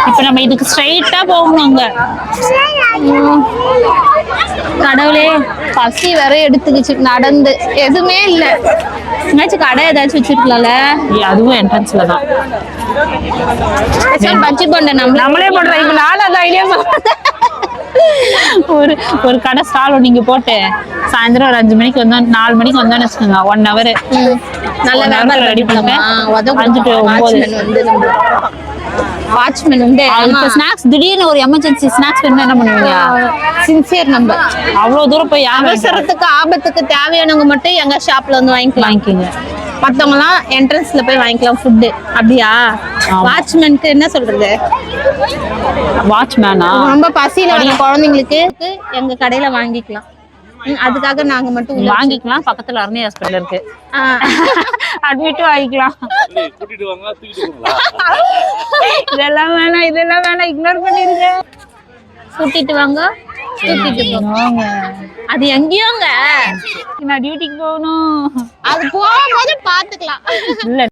இப்ப நம்ம இதுக்கு ஸ்ட்ரைட்டா போகணுங்க. கடவுளே, பசி வேற எடுத்துக்கிச்சு நடந்து. எதுவுமே இல்ல. என்னாச்சும் கடை ஏதாச்சும் வச்சிருக்கலாம்ல. அதுவும் என்ட்ரன்ஸ்ல தான். பஜ்ஜி போண்ட நம்மளே போடுறோம். இப்ப நாலாவது ஐடியா ஒரு ஒரு கடை ஸ்டால் நீங்க போட்டு சாயந்தரம் ஒரு 5 மணிக்கு வந்தா 4 மணிக்கு வந்தோன்னு வச்சுக்கோங்க. 1 hour நல்ல வியாபாரம் ரெடி பண்ணுவேன். 5 to 9 வாட்ச்மேன் உண்டு. ஸ்நாக்ஸ் திடீர்னு ஒரு எமர்ஜென்சி ஸ்நாக்ஸ் வேணும்னா என்ன பண்ணுவீங்க? Sincere number. அவ்வளவு தூரம் போய் அவசரத்துக்கு ஆபத்துக்கு தேவையானவங்க மட்டும் எங்க ஷாப்ல வந்து வாங்கிக்கோங்க. மத்தவங்கலாம் என்ட்ரன்ஸ்ல போய் வாங்கிக்கலாம் ஃபுட்டு. அப்படியா? வாட்ச்மேனுக்கு என்ன சொல்றது? வாட்ச்மேனா ரொம்ப பசியில வர குழந்தைங்களுக்கு எங்க கடையில வாங்கிக்கலாம். அதுக்காக நாங்க மட்டும் வாங்கிக்கலாம். பக்கத்துல அருணி ஹாஸ்பிடல் இருக்கு, அட்மிட் வாங்கிக்கலாம். இதெல்லாம் வேணாம் இக்னோர் பண்ணிருங்க. கூட்டிட்டு வாங்க. அது எங்கேயோங்க, நான் டியூட்டிக்கு போகணும். அது போகும்போது பாத்துக்கலாம். இல்ல